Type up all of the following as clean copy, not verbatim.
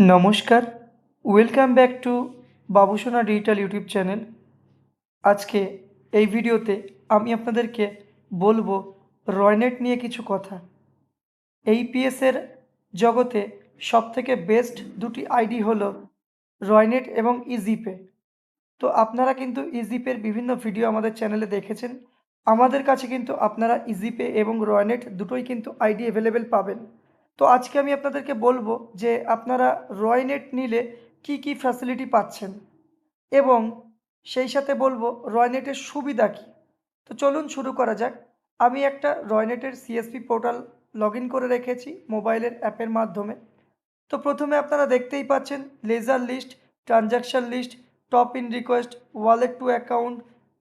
নমস্কার, welcome back to Babusona digital YouTube channel. আজকে এই ভিডিওতে আমি আপনাদেরকে বলবো রয়নেট নিয়ে কিছু কথা। এইপিএসের জগতে সবথেকে বেস্ট দুটি আইডি হলো রয়নেট এবং ইজিপে। তো আপনারা কিন্তু ইজিপের বিভিন্ন ভিডিও আমাদের চ্যানেলে দেখেছেন। আমাদের কাছে কিন্তু আপনারা ইজিপে এবং রয়নেট দুটোই কিন্তু আইডি অ্যাভেলেবেল পাবেন। তো আজকে আমি আপনাদেরকে বলবো যে আপনারা রয়নেট নিলে কি কি ফ্যাসিলিটি পাচ্ছেন এবং সেই সাথে বলবো রয়নেটের সুবিধা কী। তো চলুন শুরু করা যাক। আমি একটা রয়নেটের সিএসপি পোর্টাল লগ ইন করে রেখেছি মোবাইলের অ্যাপের মাধ্যমে। তো প্রথমে আপনারা দেখতেই পাচ্ছেন ledger list, transaction list, top in request, wallet to account,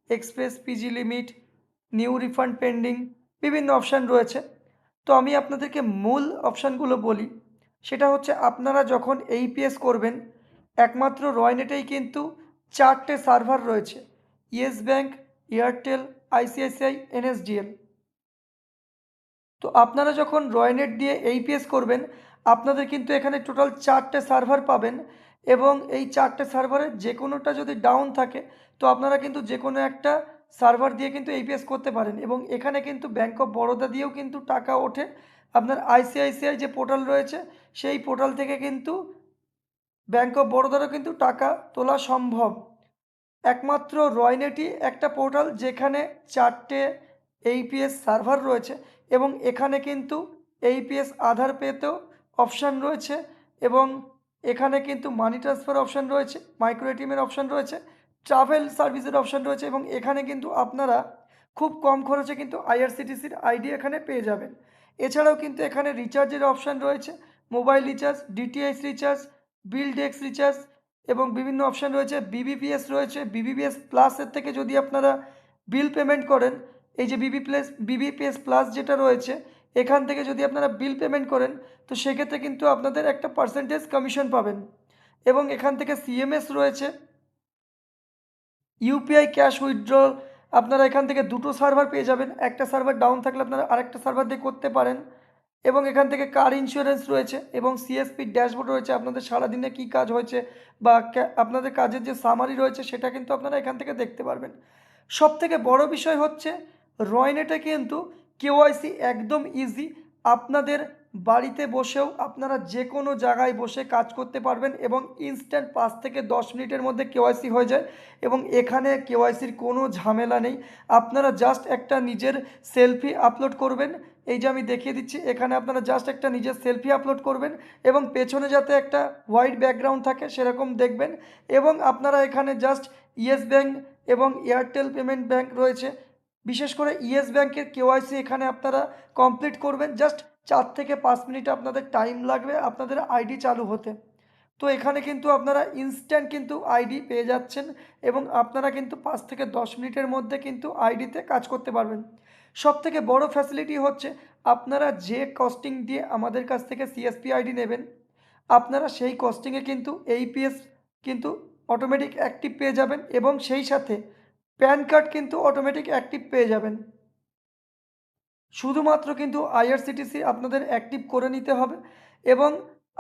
express PG limit, new refund pending, বিভিন্ন অপশান রয়েছে। তো আমি আপনাদেরকে মূল অপশানগুলো বলি। সেটা হচ্ছে আপনারা যখন এইপিএস করবেন একমাত্র রয়নেটেই কিন্তু 4টে সার্ভার রয়েছে, yes bank, Airtel, ICICI, NSDL. তো আপনারা যখন রয়নেট দিয়ে এইপিএস করবেন আপনাদের কিন্তু এখানে টোটাল 4টে সার্ভার পাবেন এবং এই 4টে সার্ভারের যে কোনোটা যদি ডাউন থাকে তো আপনারা কিন্তু যে কোনো একটা সার্ভার দিয়ে কিন্তু এইপিএস করতে পারেন এবং এখানে কিন্তু ব্যাঙ্ক অফ বরোদা দিয়েও কিন্তু টাকা ওঠে। আপনার আইসিআইসিআই যে পোর্টাল রয়েছে সেই পোর্টাল থেকে কিন্তু ব্যাঙ্ক অফ বরোদারও কিন্তু টাকা তোলা সম্ভব। একমাত্র রয়নেটই একটা পোর্টাল যেখানে 4টে এইপিএস সার্ভার রয়েছে এবং এখানে কিন্তু এইপিএস আধার পেতেও অপশান রয়েছে এবং এখানে কিন্তু মানি ট্রান্সফার অপশান রয়েছে, মাইক্রো এটিএমের অপশান রয়েছে, ট্রাভেল সার্ভিসের অপশান রয়েছে এবং এখানে কিন্তু আপনারা খুব কম খরচে কিন্তু আইআরসিটিসির আইডি এখানে পেয়ে যাবেন। এছাড়াও কিন্তু এখানে রিচার্জের অপশান রয়েছে, মোবাইল রিচার্জ, ডিটিএইচ রিচার্জ, বিল ডেক্স রিচার্জ এবং বিভিন্ন অপশান রয়েছে। বিবিপিএস রয়েছে, বিবিপিএস প্লাসের থেকে যদি আপনারা বিল পেমেন্ট করেন, এই যে বিবিপিএস প্লাস যেটা রয়েছে এখান থেকে যদি আপনারা বিল পেমেন্ট করেন তো সেক্ষেত্রে কিন্তু আপনাদের একটা পার্সেন্টেজ কমিশন পাবেন এবং এখান থেকে সিএমএস রয়েছে, ইউপিআই ক্যাশ উইথড্রল। আপনারা এখান থেকে দুটো সার্ভার পেয়ে যাবেন, একটা সার্ভার ডাউন থাকলে আপনারা আরেকটা সার্ভার দিয়ে করতে পারেন এবং এখান থেকে কার ইন্স্যুরেন্স রয়েছে এবং সিএসপি ড্যাশবোর্ড রয়েছে, আপনাদের সারাদিনে কী কাজ হয়েছে বা আপনাদের কাজের যে সামারি রয়েছে সেটা কিন্তু আপনারা এখান থেকে দেখতে পারবেন। সবথেকে বড় বিষয় হচ্ছে রয়নেটে কিন্তু কেওয়াইসি একদম ইজি। আপনাদের বাড়িতে বসেও আপনারা যে কোনো জায়গায় বসে কাজ করতে পারবেন এবং ইনস্ট্যান্ট 5 থেকে 10 মিনিটের মধ্যে কেওয়াইসি হয়ে যায় এবং এখানে কেওয়াইসির কোনো ঝামেলা নেই। আপনারা জাস্ট একটা নিজের সেলফি আপলোড করবেন, এই যে আমি দেখিয়ে দিচ্ছি, এখানে আপনারা জাস্ট একটা নিজের সেলফি আপলোড করবেন এবং পেছনে যাতে একটা হোয়াইট ব্যাকগ্রাউন্ড থাকে সেরকম দেখবেন এবং আপনারা এখানে জাস্ট ইয়েস ব্যাঙ্ক এবং এয়ারটেল পেমেন্ট ব্যাঙ্ক রয়েছে, বিশেষ করে ইয়েস ব্যাঙ্কের কেওয়াইসি এখানে আপনারা কমপ্লিট করবেন। জাস্ট 4 থেকে 5 মিনিট আপনাদের টাইম লাগবে আপনাদের আইডি চালু হতে। তো এখানে কিন্তু আপনারা ইনস্ট্যান্ট কিন্তু আইডি পেয়ে যাচ্ছেন এবং আপনারা কিন্তু 5 থেকে 10 মিনিটের মধ্যে কিন্তু আইডিতে কাজ করতে পারবেন। সবথেকে বড় ফ্যাসিলিটি হচ্ছে আপনারা যে কস্টিং দিয়ে আমাদের কাছ থেকে সিএসপি আইডি নেবেন আপনারা সেই কস্টিংয়ে কিন্তু এইপিএস কিন্তু অটোমেটিক অ্যাক্টিভ পেয়ে যাবেন এবং সেই সাথে প্যান কার্ড কিন্তু অটোমেটিক অ্যাক্টিভ পেয়ে যাবেন। শুধুমাত্র কিন্তু আইআরসিটিসি আপনাদের অ্যাক্টিভ করে নিতে হবে এবং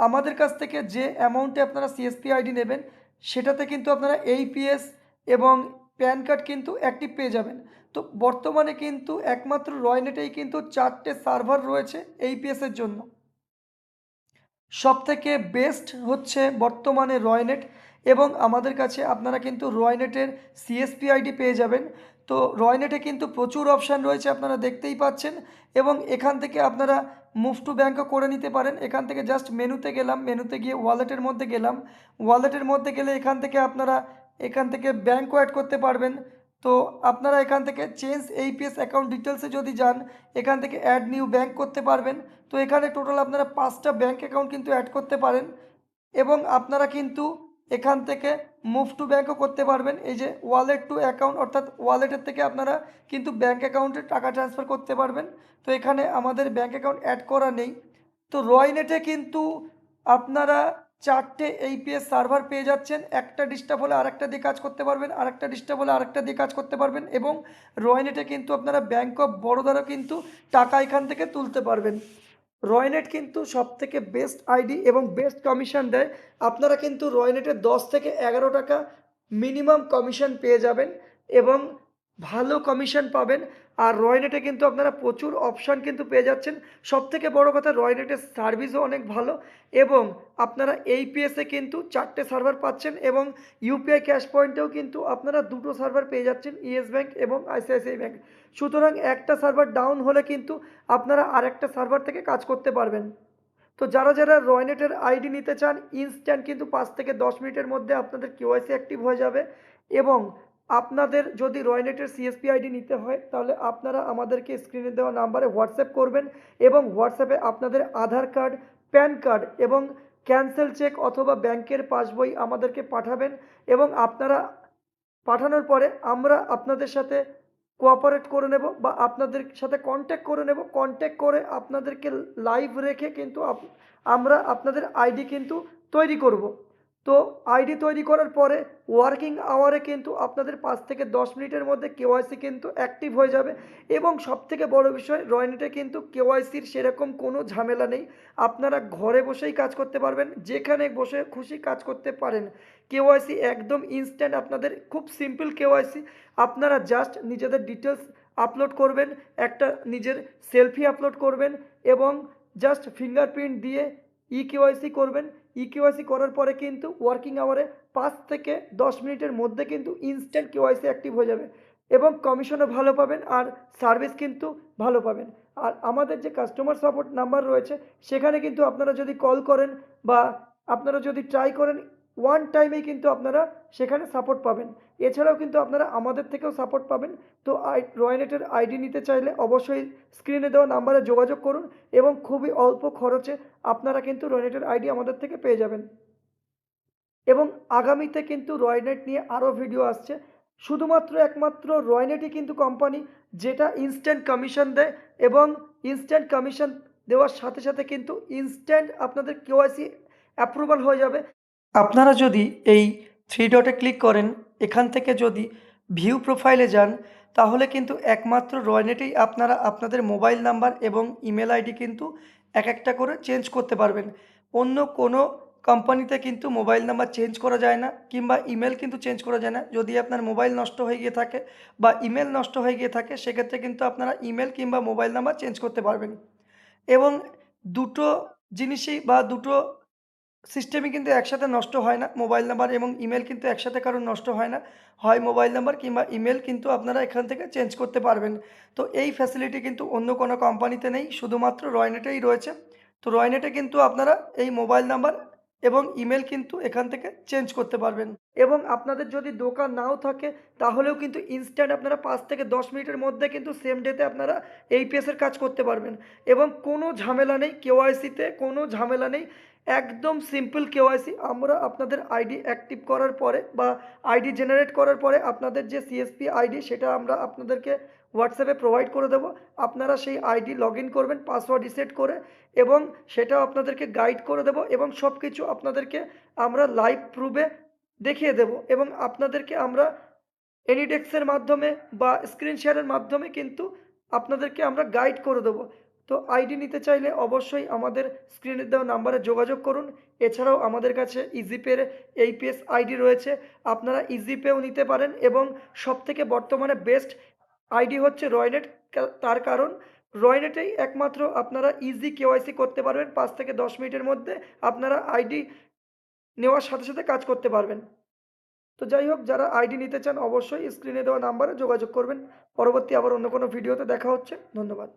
আমাদের কাছ থেকে যে অ্যামাউন্টে আপনারা সিএসপি আইডি নেবেন সেটাতে কিন্তু আপনারা এইপিএস এবং প্যান কার্ড কিন্তু অ্যাক্টিভ পেয়ে যাবেন। তো বর্তমানে কিন্তু একমাত্র রয়নেটেই কিন্তু 4টে সার্ভার রয়েছে এইপিএসের জন্য। সবথেকে বেস্ট হচ্ছে বর্তমানে রয়নেট এবং আমাদের কাছে আপনারা কিন্তু রয়নেটের সিএসপি আইডি পেয়ে যাবেন। তো রয়নেটে কিন্তু প্রচুর অপশান রয়েছে আপনারা দেখতেই পাচ্ছেন এবং এখান থেকে আপনারা মুভ টু ব্যাঙ্কও করে নিতে পারেন। এখান থেকে জাস্ট মেনুতে গেলাম, মেনুতে গিয়ে ওয়ালেটের মধ্যে গেলাম, ওয়ালেটের মধ্যে গেলে এখান থেকে ব্যাঙ্কও অ্যাড করতে পারবেন। তো আপনারা এখান থেকে চেঞ্জ এইপিএস অ্যাকাউন্ট ডিটেলসে যদি যান এখান থেকে অ্যাড নিউ ব্যাঙ্ক করতে পারবেন। তো এখানে টোটাল আপনারা 5টা ব্যাঙ্ক অ্যাকাউন্ট কিন্তু অ্যাড করতে পারেন এবং আপনারা কিন্তু এখান থেকে মুভ টু ব্যাঙ্কও করতে পারবেন। এই যে ওয়ালেট টু অ্যাকাউন্ট, অর্থাৎ ওয়ালেটের থেকে আপনারা কিন্তু ব্যাঙ্ক অ্যাকাউন্টে টাকা ট্রান্সফার করতে পারবেন। তো এখানে আমাদের ব্যাঙ্ক অ্যাকাউন্ট অ্যাড করা নেই। তো রয়নেটে কিন্তু আপনারা 4টে এইপিএস সার্ভার পেয়ে যাচ্ছেন, একটা ডিস্টার্ব হলে আরেকটা দিয়ে কাজ করতে পারবেন, আরেকটা ডিস্টার্ব হলে আরেকটা দিয়ে কাজ করতে পারবেন এবং রয়নেটে কিন্তু আপনারা ব্যাঙ্ক অফ বরোদারও কিন্তু টাকা এখান থেকে তুলতে পারবেন। রয়নেট কিন্তু সবথেকে বেস্ট আইডি এবং বেস্ট কমিশন দেয়। আপনারা কিন্তু রয়নেটে 10 থেকে 11 টাকা মিনিমাম কমিশন পেয়ে যাবেন এবং ভালো কমিশন পাবেন। আর রয়নেটে কিন্তু আপনারা প্রচুর অপশান কিন্তু পেয়ে যাচ্ছেন। সবথেকে বড় কথা, রয়নেটের সার্ভিসও অনেক ভালো এবং আপনারা এইপিএসে কিন্তু 4টে সার্ভার পাচ্ছেন এবং ইউপিআই ক্যাশ পয়েন্টেও কিন্তু আপনারা 2টো সার্ভার পেয়ে যাচ্ছেন, ইয়েস ব্যাঙ্ক এবং আইসিআইসিআই ব্যাঙ্ক। সুতরাং একটা সার্ভার ডাউন হলে কিন্তু আপনারা আরেকটা সার্ভার থেকে কাজ করতে পারবেন। তো যারা যারা রয়নেটের আইডি নিতে চান, ইনস্ট্যান্ট কিন্তু 5 থেকে 10 মিনিটের মধ্যে আপনাদের কেওয়াইসি অ্যাক্টিভ হয়ে যাবে এবং আপনাদের যদি রয়নেটের সিএসপি আইডি নিতে হয় তাহলে আপনারা আমাদেরকে স্ক্রিনে দেওয়া নাম্বারে হোয়াটসঅ্যাপ করবেন এবং হোয়াটসঅ্যাপে আপনাদের আধার কার্ড, প্যান কার্ড এবং ক্যান্সেল চেক অথবা ব্যাংকের পাসবই আমাদেরকে পাঠাবেন এবং আপনারা পাঠানোর পরে আমরা আপনাদের সাথে কোঅপারেট করে নেব বা আপনাদের সাথে কন্ট্যাক্ট করে নেব। কন্ট্যাক্ট করে আপনাদেরকে লাইভ রেখে কিন্তু আমরা আপনাদের আইডি কিন্তু তৈরি করব। তো আইডি তৈরি করার পরে ওয়ার্কিং আওয়ারে কিন্তু আপনাদের 5 থেকে 10 মিনিটের মধ্যে কেওয়াইসি কিন্তু অ্যাক্টিভ হয়ে যাবে এবং সবথেকে বড় বিষয়, রয়নেটে কিন্তু কেওয়াইসির সেরকম কোনো ঝামেলা নেই। আপনারা ঘরে বসেই কাজ করতে পারবেন, যেখানে বসে খুশি কাজ করতে পারেন। কেওয়াইসি একদম ইনস্ট্যান্ট, আপনাদের খুব সিম্পল কেওয়াইসি। আপনারা জাস্ট নিজেদের ডিটেলস আপলোড করবেন, একটা নিজের সেলফি আপলোড করবেন এবং জাস্ট ফিঙ্গারপ্রিন্ট দিয়ে কেওয়াইসি করবেন। কেওয়াইসি করার পরে কিন্তু ওয়ার্কিং আওয়ারে 5 থেকে 10 মিনিটের মধ্যে কিন্তু ইনস্ট্যান্ট কেওয়াইসি অ্যাক্টিভ হয়ে যাবে এবং কমিশনও ভালো পাবেন আর সার্ভিস কিন্তু ভালো পাবেন। আর আমাদের যে কাস্টমার সাপোর্ট নাম্বার রয়েছে সেখানে কিন্তু আপনারা যদি কল করেন বা আপনারা যদি ট্রাই করেন, ওয়ান টাইমেই কিন্তু আপনারা সেখানে সাপোর্ট পাবেন। এছাড়াও কিন্তু আপনারা আমাদের থেকেও সাপোর্ট পাবেন। তো রয়নেটের আইডি নিতে চাইলে অবশ্যই স্ক্রিনে দেওয়া নাম্বারে যোগাযোগ করুন এবং খুবই অল্প খরচে আপনারা কিন্তু রয়নেটের আইডি আমাদের থেকে পেয়ে যাবেন। এবং আগামীতে কিন্তু রয়নেট নিয়ে আরও ভিডিও আসছে। শুধুমাত্র একমাত্র রয়নেটই কিন্তু কোম্পানি যেটা ইনস্ট্যান্ট কমিশন দেয় এবং ইনস্ট্যান্ট কমিশন দেওয়ার সাথে সাথে কিন্তু ইনস্ট্যান্ট আপনাদের কেওয়াইসি অ্যাপ্রুভাল হয়ে যাবে। আপনারা যদি এই থ্রি ডটে ক্লিক করেন, এখান থেকে যদি ভিউ প্রোফাইলে যান, তাহলে কিন্তু একমাত্র রয়নেটেই আপনারা আপনাদের মোবাইল নাম্বার এবং ইমেল আইডি কিন্তু এক একটা করে চেঞ্জ করতে পারবেন। অন্য কোনো কোম্পানিতে কিন্তু মোবাইল নাম্বার চেঞ্জ করা যায় না কিংবা ইমেল কিন্তু চেঞ্জ করা যায় না। যদি আপনার মোবাইল নষ্ট হয়ে গিয়ে থাকে বা ইমেল নষ্ট হয়ে গিয়ে থাকে, সেক্ষেত্রে কিন্তু আপনারা ইমেল কিংবা মোবাইল নাম্বার চেঞ্জ করতে পারবেন এবং দুটো জিনিসই বা দুটো সিস্টেমই কিন্তু একসাথে নষ্ট হয় না। মোবাইল নাম্বার এবং ইমেল কিন্তু একসাথে কারোর নষ্ট হয় না। হয় মোবাইল নাম্বার কিংবা ইমেল কিন্তু আপনারা এখান থেকে চেঞ্জ করতে পারবেন। তো এই ফ্যাসিলিটি কিন্তু অন্য কোনো কোম্পানিতে নেই, শুধুমাত্র রয়নেটেই রয়েছে। তো রয়নেটে কিন্তু আপনারা এই মোবাইল নাম্বার এবং ইমেল কিন্তু এখান থেকে চেঞ্জ করতে পারবেন এবং আপনাদের যদি দোকান নাও থাকে তাহলেও কিন্তু ইনস্ট্যান্ট আপনারা 5 থেকে 10 মিনিটের মধ্যে কিন্তু সেম ডেতে আপনারা এইপিএসের কাজ করতে পারবেন এবং কোনো ঝামেলা নেই, কেওয়াইসিতে কোনো ঝামেলা নেই। একদম সিম্পল কেওয়াইসি। আমরা আপনাদের আইডি অ্যাক্টিভ করার পরে বা আইডি জেনারেট করার পরে আপনাদের যে সিএসপি আইডি সেটা আমরা আপনাদেরকে হোয়াটসঅ্যাপে প্রোভাইড করে দেবো। আপনারা সেই আইডি লগ ইন করবেন পাসওয়ার্ড রিসেট করে এবং সেটাও আপনাদেরকে গাইড করে দেবো এবং সব কিছু আপনাদেরকে আমরা লাইভ প্রুফে দেখিয়ে দেব এবং আপনাদেরকে আমরা এনিডেক্সের মাধ্যমে বা স্ক্রিন শেয়ারের মাধ্যমে কিন্তু আপনাদেরকে আমরা গাইড করে দেবো। তো আইডি নিতে চাইলে অবশ্যই আমাদের স্ক্রিনে দেওয়া নাম্বারে যোগাযোগ করুন। এছাড়াও আমাদের কাছে ইজিপের এইপিএস আইডি রয়েছে, আপনারা ইজিপেও নিতে পারেন এবং সবথেকে বর্তমানে বেস্ট আইডি হচ্ছে রয়নেট। তার কারণ রয়নেটেই একমাত্র আপনারা ইজি কেওয়াইসি করতে পারবেন, 5 থেকে 10 মিনিটের মধ্যে আপনারা আইডি নেওয়ার সাথে সাথে কাজ করতে পারবেন। তো যাই হোক, যারা আইডি নিতে চান অবশ্যই স্ক্রিনে দেওয়া নাম্বারে যোগাযোগ করবেন। পরবর্তী আবার অন্য কোনো ভিডিওতে দেখা হচ্ছে। ধন্যবাদ।